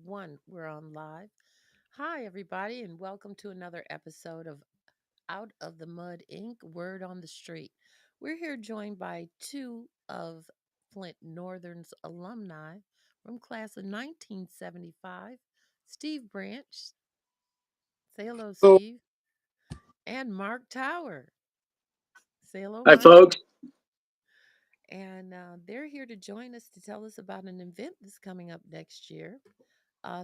1. We're on live. Hi, everybody, and welcome to another episode of Out of the Mud Inc. Word on the Street. We're here joined by two of Flint Northern's alumni from class of 1975, Steve Branch. Say hello, So Steve. And Mark Tower. Say hello, Hi, Mark. folks. And they're here to join us to tell us about an event that's coming up next year,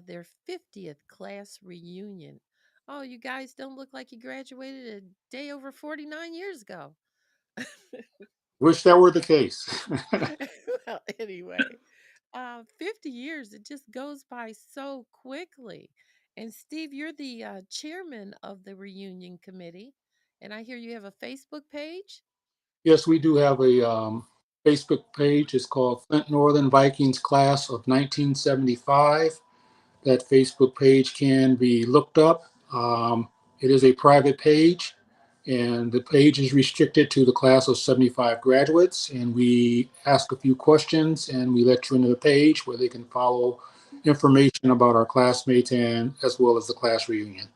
their 50th class reunion. Oh, you guys don't look like you graduated a day over 49 years ago. wish that were the case. Well, anyway, 50 years, it just goes by so quickly. And Steve, you're the chairman of the reunion committee. And I hear you have a Facebook page. Yes, we do have a Facebook page. It's called Flint Northern Vikings Class of 1975. That Facebook page can be looked up. It is a private page, and the page is restricted to the class of 75 graduates. And we ask a few questions, and we let you into the page where they can follow information about our classmates and as well as the class reunion.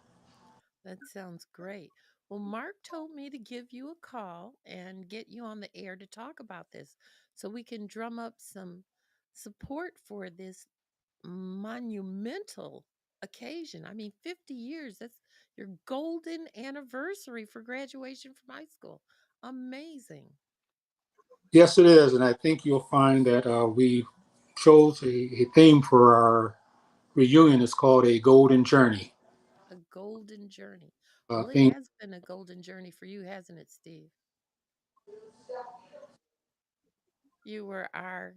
That sounds great. Well, Mark told me to give you a call and get you on the air to talk about this so we can drum up some support for this monumental occasion. I mean, 50 years, that's your golden anniversary for graduation from high school. Amazing. Yes, it is, and I think you'll find that we chose a theme for our reunion. It's called a golden journey. A golden journey. Well, it Theme. has been a golden journey for you, hasn't it, Steve? You were our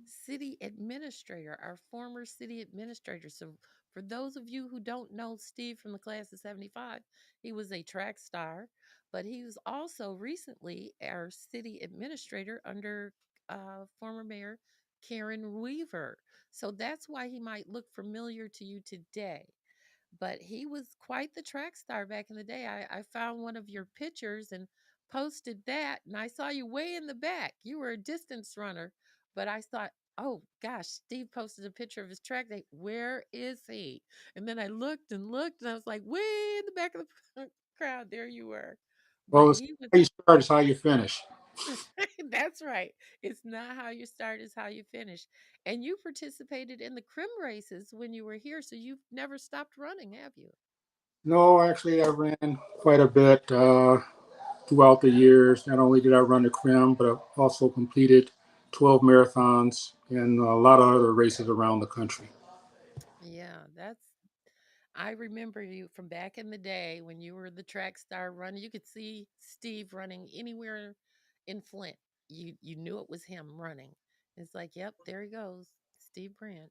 city administrator, our former city administrator. So, for those of you who don't know Steve from the class of 75, he was a track star, but he was also recently our city administrator under former Mayor Karen Weaver. So, that's why he might look familiar to you today. But he was quite the track star back in the day. I found one of your pictures and posted that, and I saw you way in the back. You were a distance runner, but I thought, oh gosh, Steve posted a picture of his track day. Where is he? And then I looked, and I was like, way in the back of the crowd. There you were. But Well, it's he was. how you start is how you finish. That's right. It's not how you start, it's how you finish. And you participated in the crim races when you were here, so you've never stopped running, have you? No, actually, I ran quite a bit throughout the years. Not only did I run the Crim, but I also completed 12 marathons and a lot of other races around the country. Yeah, that's I remember you from back in the day when you were the track star runner. You could see Steve running anywhere in Flint. You knew it was him running. It's like, yep, there he goes, Steve Branch,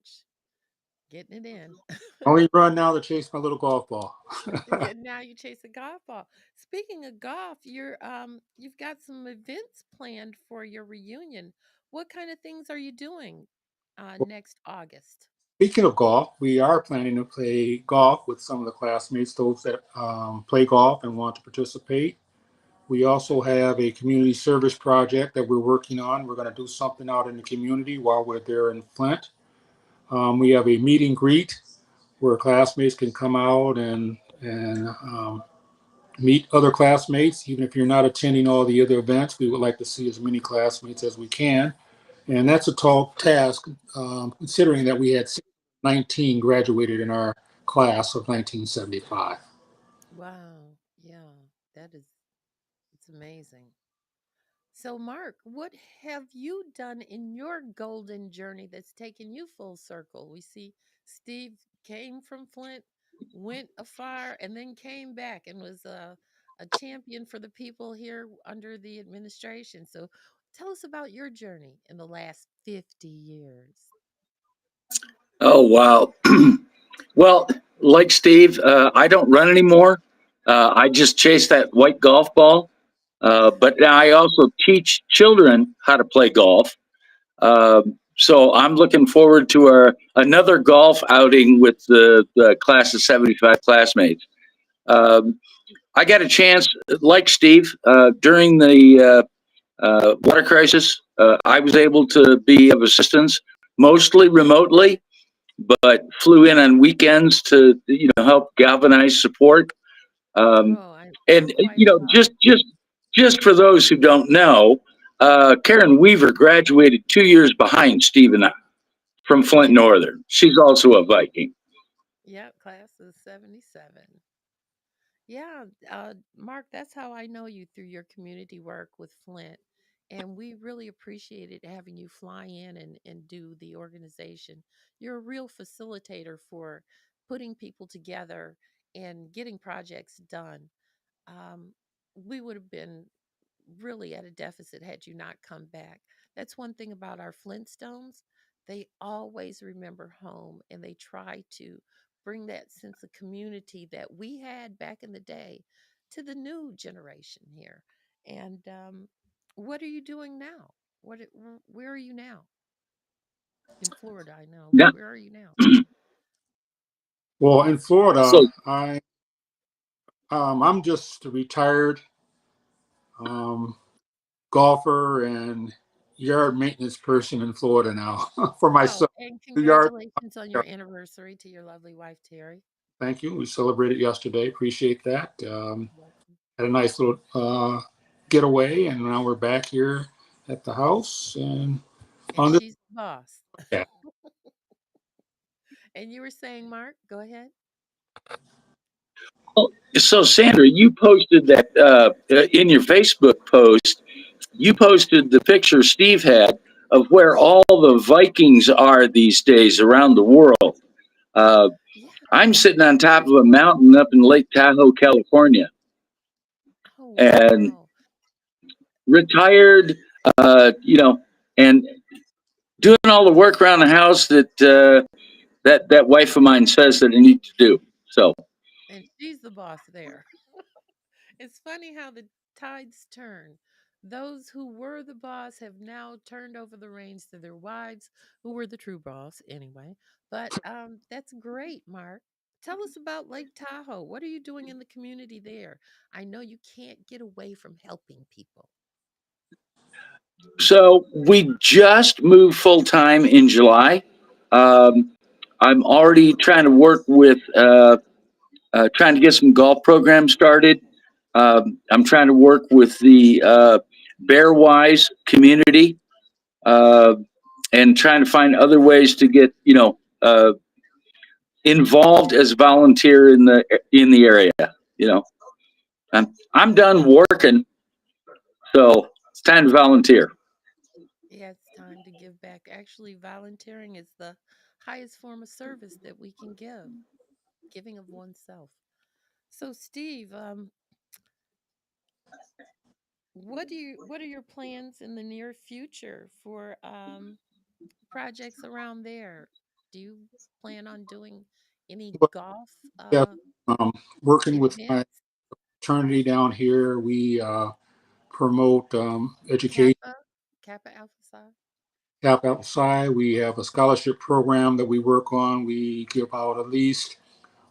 getting it in. Only run now to chase my little golf ball. Yeah, now you chase a golf ball. Speaking of golf, you've got some events planned for your reunion. What kind of things are you doing next August? Speaking of golf, we are planning to play golf with some of the classmates, those that play golf and want to participate. We also have a community service project that we're working on. We're going to do something out in the community while we're there in Flint. We have a meet and greet where classmates can come out and meet other classmates. Even if you're not attending all the other events, we would like to see as many classmates as we can. And that's a tall task, considering that we had 19 graduated in our class of 1975. Wow, yeah, that is it's amazing. So, Mark, what have you done in your golden journey that's taken you full circle? We see Steve came from Flint, went afar, and then came back and was a champion for the people here under the administration. So, tell us about your journey in the last 50 years. Oh, wow. Well, like Steve, I don't run anymore. I just chase that white golf ball. But I also teach children how to play golf. So I'm looking forward to another golf outing with the class of 75 classmates. Um, I got a chance, like Steve, during the water crisis. I was able to be of assistance, mostly remotely. but flew in on weekends to help galvanize support. Um, Oh, I'm and quite proud. just for those who don't know, Karen Weaver graduated 2 years behind Steve and I from Flint Yes. Northern. She's also a Viking. Yep, class of 77. Yeah, Mark, that's how I know you through your community work with Flint. And we really appreciated having you fly in and do the organization. You're a real facilitator for putting people together and getting projects done. Um, we would have been really at a deficit had you not come back. That's one thing about our Flintstones. They always remember home and they try to bring that sense of community that we had back in the day to the new generation here. And what are you doing now? Where are you now? In Florida, I know, but Now, where are you now? Well, in Florida, so I'm just a retired um, golfer and yard maintenance person in Florida now for Oh, myself. and The yard. congratulations on your anniversary to your lovely wife, Terry. Thank you. We celebrated yesterday. Appreciate that. Welcome. Had a nice little getaway, and now we're back here at the house and And on this. she's the boss. Yeah. And you were saying, Mark, go ahead. so Sandra, you posted that in your Facebook post. You posted the picture Steve had of where all the Vikings are these days around the world. Uh, Yeah. I'm sitting on top of a mountain up in Lake Tahoe, California, Oh, and wow. retired, and doing all the work around the house that wife of mine says that I need to do. So, And she's the boss there. It's funny how the tides turn. Those who were the boss have now turned over the reins to their wives, who were the true boss anyway. But that's great, Mark. Tell us about Lake Tahoe. What are you doing in the community there? I know you can't get away from helping people. so we just moved full time in July. Um, I'm already trying to work with trying to get some golf programs started. I'm trying to work with the Bearwise community uh, and trying to find other ways to get involved as a volunteer in the area. You know, I'm done working, so it's time to volunteer. Yeah, it's time to give back. Actually, volunteering is the highest form of service that we can give, giving of oneself. So, Steve, what are your plans in the near future for projects around there? Do you plan on doing any But golf yeah, um, working with my events? fraternity down here, we promote education. Kappa, Kappa Alpha Psi? Tap outside. We have a scholarship program that we work on. We give out at least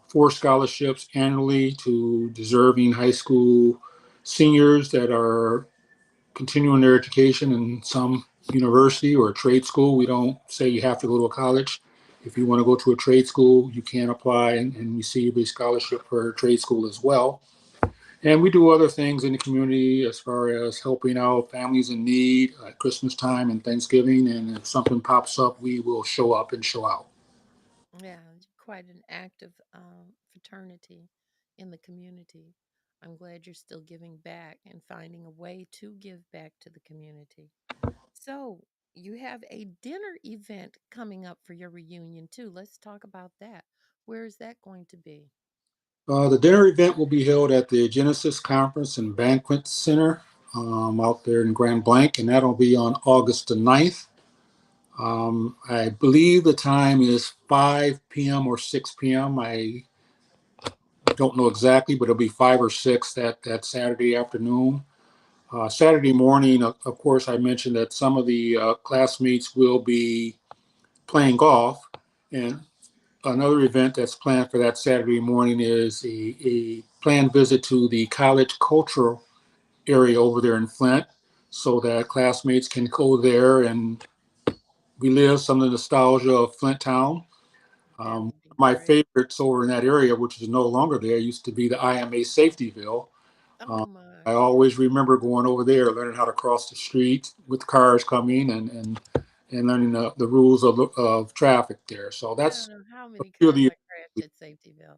4 scholarships annually to deserving high school seniors that are continuing their education in some university or trade school. We don't say you have to go to a college. If you want to go to a trade school, you can apply and receive a scholarship for a trade school as well. And we do other things in the community as far as helping out families in need at Christmas time and Thanksgiving. And if something pops up, we will show up and show out. Yeah, quite an active fraternity in the community. I'm glad you're still giving back and finding a way to give back to the community. So, you have a dinner event coming up for your reunion too. Let's talk about that. Where is that going to be? The dinner event will be held at the Genesis Conference and Banquet Center out there in Grand Blanc, and that'll be on August the 9th. I believe the time is 5 p.m. or 6 p.m. I don't know exactly, but it'll be 5 or 6 that Saturday afternoon. Saturday morning, of course, I mentioned that some of the classmates will be playing golf. And another event that's planned for that Saturday morning is a planned visit to the college cultural area over there in Flint so that classmates can go there and relive some of the nostalgia of Flint Town. That would be My great. favorites over in that area, which is no longer there, used to be the IMA Safetyville. Oh Uh, my. I always remember going over there, learning how to cross the street with cars coming, and learning the rules of traffic there. So I don't that's know how a many few of cars the. I crashed at Safetyville.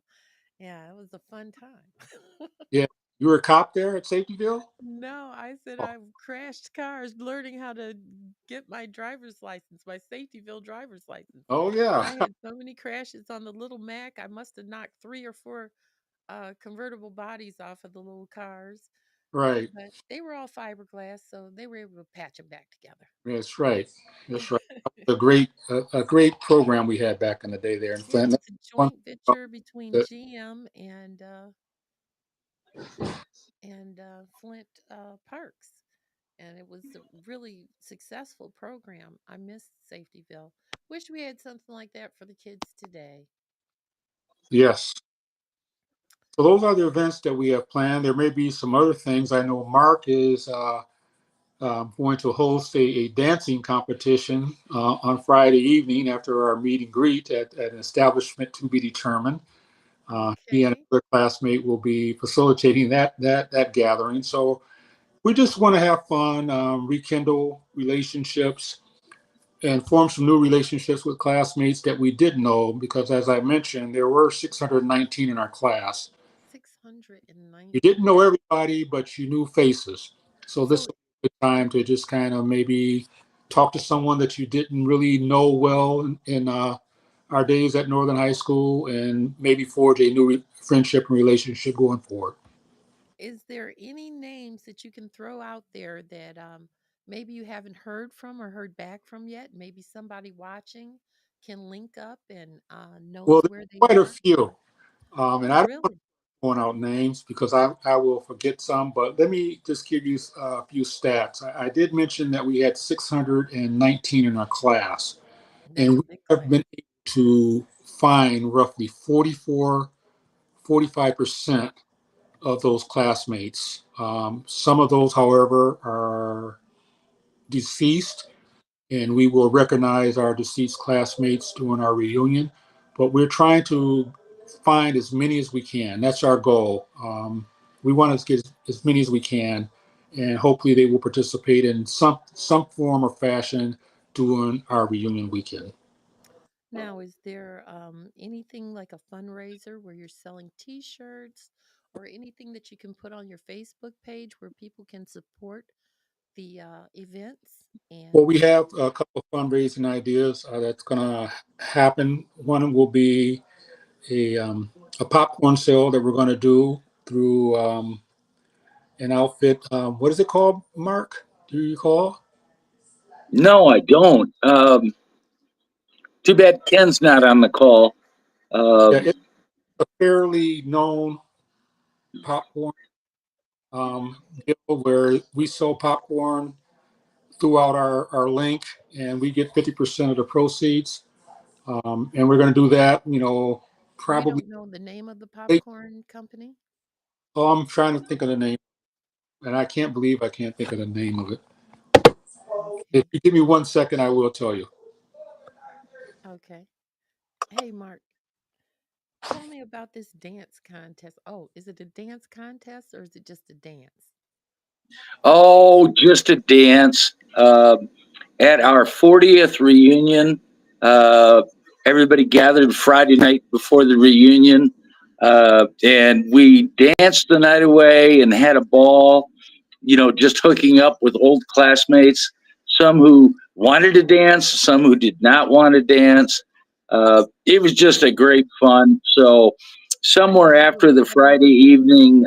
Yeah, it was a fun time. Yeah, you were a cop there at Safetyville. No, I said Oh, I've crashed cars learning how to get my driver's license, my Safetyville driver's license. oh yeah, I had so many crashes on the little Mac. I must have knocked three or four convertible bodies off of the little cars, right. but they were all fiberglass, so they were able to patch them back together. That's right. That's right. A great program we had back in the day there in Yeah, it Flint. was a One joint thing venture between that GM and Flint Parks, and it was a really successful program. I missed Safetyville. Wish we had something like that for the kids today. yes. So those are the events that we have planned. There may be some other things. I know Mark is going to host a dancing competition on Friday evening after our meet and greet at an establishment to be determined. He and Okay. another classmate will be facilitating that gathering. So we just want to have fun, rekindle relationships, and form some new relationships with classmates that we didn't know because, as I mentioned, there were 619 in our class. You didn't 619. know everybody, but you knew faces. So this So is a good time to just kind of maybe talk to someone that you didn't really know well in our days at Northern High School, and maybe forge a new friendship and relationship going forward. is there any names that you can throw out there that maybe you haven't heard from or heard back from yet? Maybe somebody watching can link up and Well, knows there's where they quite a are. few, and Oh, I don't really? point out names because I will forget some. But let me just give you a few stats. I did mention that we had 619 in our class, That's and a we big have class. been able to find roughly 45% of those classmates. Some of those, however, are deceased, and we will recognize our deceased classmates during our reunion. But we're trying to find as many as we can. That's our goal. We want to get as many as we can, and hopefully they will participate in some form or fashion during our reunion weekend. Now, is there anything like a fundraiser where you're selling T-shirts or anything that you can put on your Facebook page where people can support the events? Well, And we have a couple of fundraising ideas that's going to happen. One will be a, um, a popcorn sale that we're going to do through an outfit. What is it called, Mark? Do you recall? No, I don't. Too bad Ken's not on the call. Yeah, Um, it's a fairly known popcorn deal where we sell popcorn throughout our link, and we get 50% of the proceeds. And we're going to do that, we probably don't know the name of the late. popcorn company. Oh, I'm trying to think of the name, and I can't believe I can't think of the name of it. If Okay. you give me 1 second, I will tell you. Okay. Hey, Mark, tell me about this dance contest. Oh, is it a dance contest or is it just a dance? oh, just a dance. At our 40th reunion, uh, everybody gathered Friday night before the reunion, and we danced the night away and had a ball. Just hooking up with old classmates, some who wanted to dance, some who did not want to dance. It was just a great fun. So, Are you somewhere going to have a after the wedding? Friday evening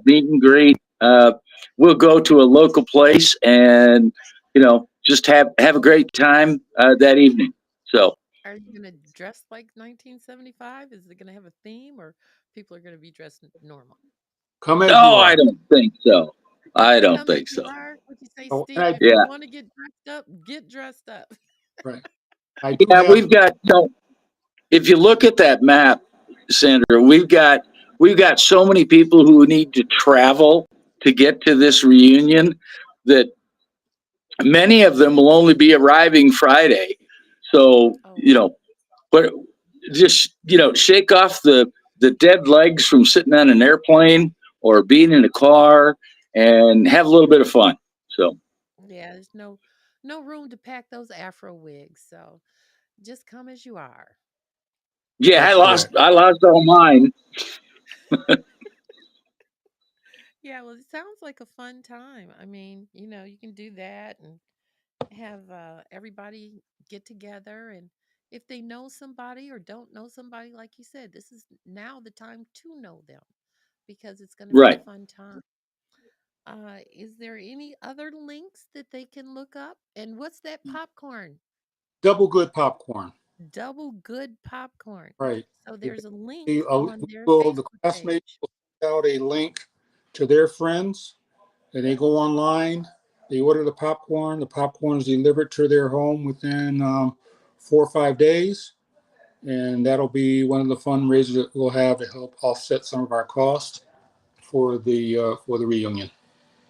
meet and greet, we'll go to a local place and just have a great time that evening. So, Are you going to dress like 1975? Is it going to have a theme or people are going to be dressed normal? Come as you no, I are. don't think so. I don't Come as think you so. are. What you say, Oh, and Steve? If you Yeah, want to get dressed up, get dressed up. right. I do yeah, have. we've got. If you look at that map, Sandra, we've got so many people who need to travel to get to this reunion that many of them will only be arriving Friday. So, Oh, wow. but just shake off the dead legs from sitting on an airplane or being in a car and have a little bit of fun. So Yeah, there's no room to pack those Afro wigs. So just come as you are. yeah, I That's lost correct. I lost all mine. Yeah, well, it sounds like a fun time. I mean, you can do that and have everybody get together. And if they know somebody or don't know somebody, like you said, this is now the time to know them because it's going to be a Right. fun time. Is there any other links that they can look up? And what's that popcorn? Double good popcorn. Double good popcorn. Right. So If there's a link they, on their the Facebook classmates page. will send out a link to their friends, and they go online. They order the popcorn. The popcorn is delivered to their home within 4 or 5 days, and that'll be one of the fundraisers that we'll have to help offset some of our costs for the reunion.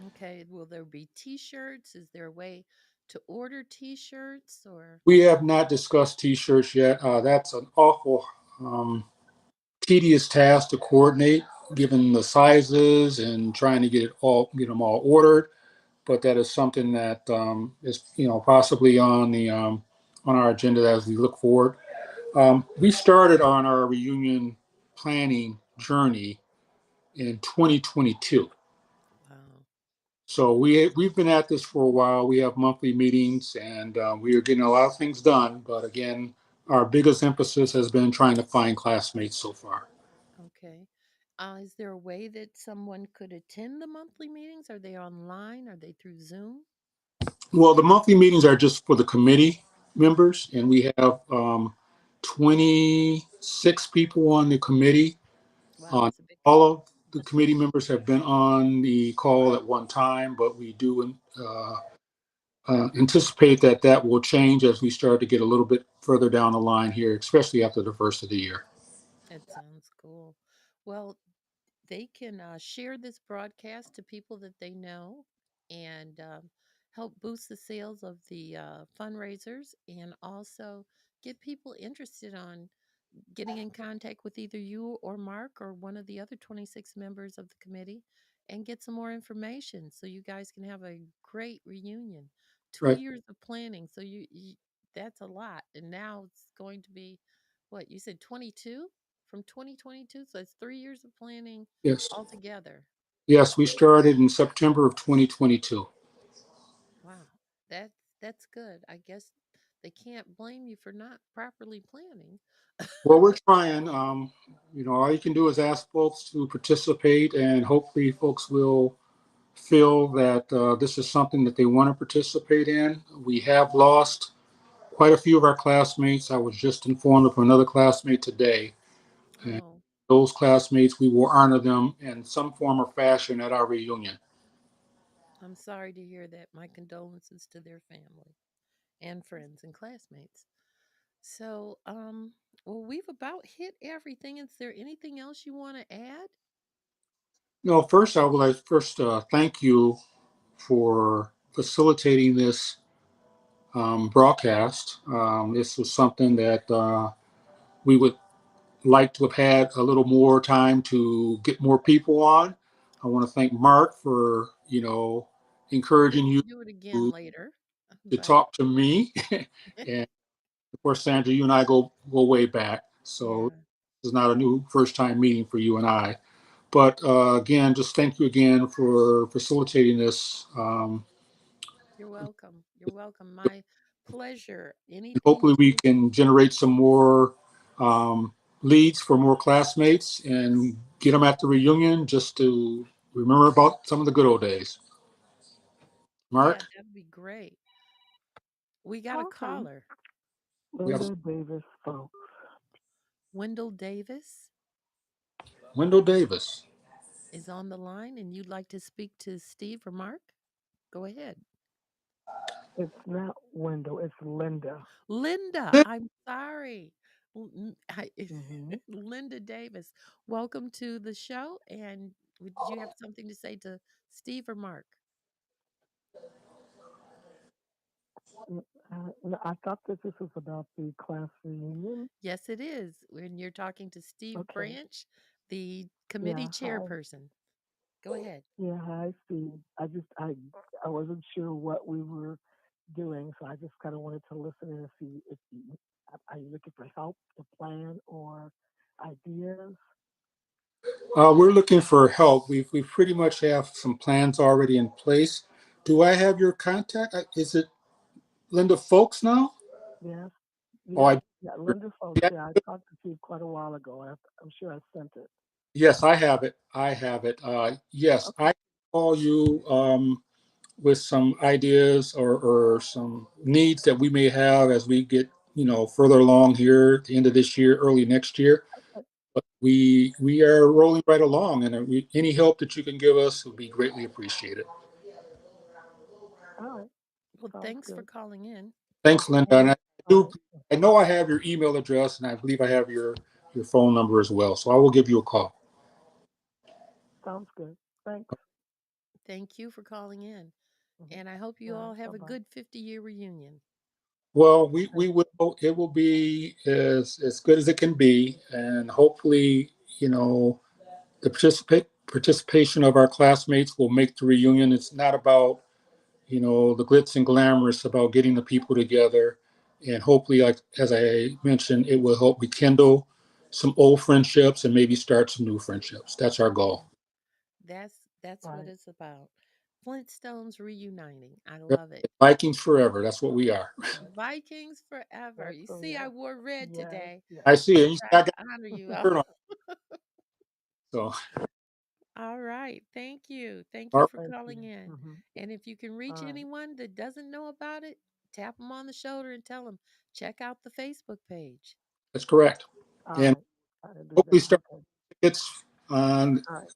Okay, will there be t-shirts? Is there a way to order t-shirts or We have not discussed T-shirts yet. That's an awful um, tedious task to coordinate, given the sizes and trying to get them all ordered. But that is something that is possibly on our agenda as we look forward. We started on our reunion planning journey in 2022. wow. So we've been at this for a while. We have monthly meetings, and we are getting a lot of things done. But again, our biggest emphasis has been trying to find classmates so far. Okay. Is there a way that someone could attend the monthly meetings? Are they online? Are they through Zoom? Well, the monthly meetings are just for the committee members, and we have 26 people on the committee. Wow, On that's a big all of the committee members have been on the call at one time, but we do anticipate that that will change as we start to get a little bit further down the line here, especially after the first of the year. It sounds cool. Well, they can share this broadcast to people that they know and help boost the sales of the fundraisers and also get people interested on getting in contact with either you or Mark or one of the other 26 members of the committee and get some more information so you guys can have a great reunion. two Right? years of planning, so you that's a lot, and now it's going to be what you said, 22 from 2022, so it's 3 years of planning Yes. altogether. Yes, we started in September of 2022. Wow, that's good. I guess they can't blame you for not properly planning. Well, we're trying. All you can do is ask folks to participate, and hopefully, folks will feel that this is something that they want to participate in. We have lost quite a few of our classmates. I was just informed of another classmate today. And Oh, those classmates, we will honor them in some form or fashion at our reunion. I'm sorry to hear that. My condolences to their family and friends and classmates. So, well, we've about hit everything. Is there anything else you want to add? First, I would like first thank you for facilitating this broadcast. This was something that we would like to have had a little more time to get more people on. I want to thank Mark for We encouraging you can do it again to, later, to but talk to me, and of course, Sandra, you and I go way back, so yeah, this is not a new first time meeting for you and I. But again, just thank you again for facilitating this. you're welcome. You're welcome. My pleasure. Anything Hopefully, we to, can generate some more um, leads for more classmates and get them at the reunion just to remember about some of the good old days. yeah, Mark, that'd be great. We got a Okay. caller. we have Linda Davis spoke. Wendell Davis Wendell Davis. is on the line, and you'd like to speak to Steve or Mark? Go ahead. It's not Wendell, it's Linda. Linda, I'm sorry. Hmm. Linda Davis, welcome to the show. And would you have something to say to Steve or Mark? No, I thought that this was about the class reunion. Yes, it is. When you're talking to Steve Okay. Branch, the committee Yeah. Hi. chairperson. Go ahead. Yeah. Hi, Steve. I wasn't sure what we were doing, so I just kind of wanted to listen and see if you are you looking for help to plan or ideas. We're looking for help. We pretty much have some plans already in place. Do I have your contact? Is it Linda Folks now? Yes. Oh, Yes. Yeah. Linda folks. yeah, Yeah. I talked to Steve quite a while ago. I'm sure I sent it. yes, I have it. I have it. Yes, I Okay. can call you with some ideas or some needs that we may have as we get, further along here at the end of this year, early next year. But we are rolling right along, and any help that you can give us would be greatly appreciated. All right. Well, Sounds thanks for good. calling in. Thanks, Linda. And And all do right. I know I have your email address, and I believe I have your phone number as well. So I will give you a call. Sounds good. Thanks. Thank you for calling in. Mhm. And I hope you All all right. have Bye a bye. good 50-year reunion. Well, we Thank will. It will be as good as it can be, and hopefully, the participation of our classmates will make the reunion. It's not about the glitz and glamour. It's about getting the people together, and hopefully, like as I mentioned, it will help rekindle some old friendships and maybe start some new friendships. That's our goal. That's you. what Right. it's about. Flintstones reuniting. I love it. Vikings forever. That's what we are. Vikings forever. That's You so see, I yes. wore red Yes. today Yes. I see to it. You see, try I to got honor you a all. shirt on. So, All right. Thank you. Thank you all for Thank you. calling in. Hmm. And if you can All reach right. anyone that doesn't know about it, tap them on the shoulder and tell them, check out the Facebook page. that's correct. All And right. I'll do hopefully that. start Okay. tickets on All right.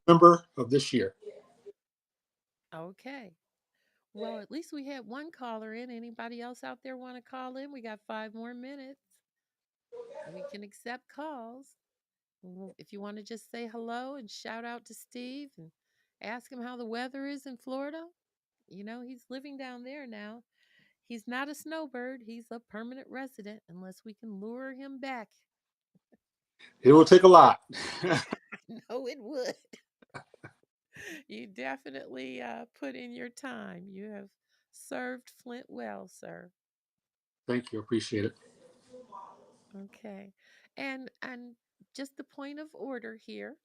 November of this year. Okay. Well, at least we had one caller in. Anybody else out there want to call in? We got 5 more minutes. We can accept calls. If you want to just say hello and shout out to Steve and ask him how the weather is in Florida, he's living down there now. He's not a snowbird, he's a permanent resident unless we can lure him back. It will take a lot. No, it would. You definitely put in your time. You have served Flint well, sir. Thank you. Appreciate it. Okay. And just the point of order here.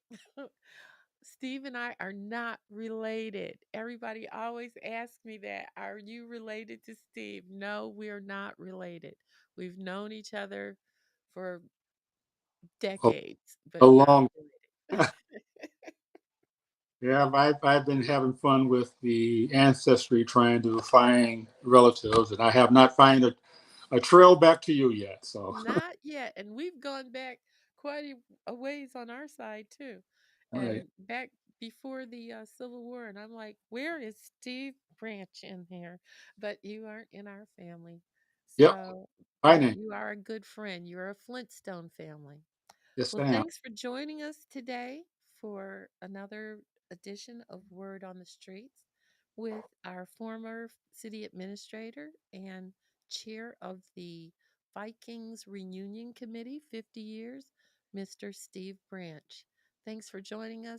Steve and I are not related. Everybody always asks me that. Are you related to Steve? No, we're not related. We've known each other for A, decades, a but not long. related. Yeah, I've been having fun with the ancestry, trying to find relatives, and I have not found a trail back to you yet. So, Not yet. And we've gone back quite a ways on our side, too. all right. And back before the Civil War. And I'm like, where is Steve Branch in here? But you aren't in our family. Yep. So, Bye but now. you are a good friend. You're a Flintstone family. Yes, Well, I am. thanks for joining us today for another edition of Word on the Streets with our former city administrator and chair of the Vikings Reunion Committee, 50 years, Mr. Steve Branch. Thanks for joining us.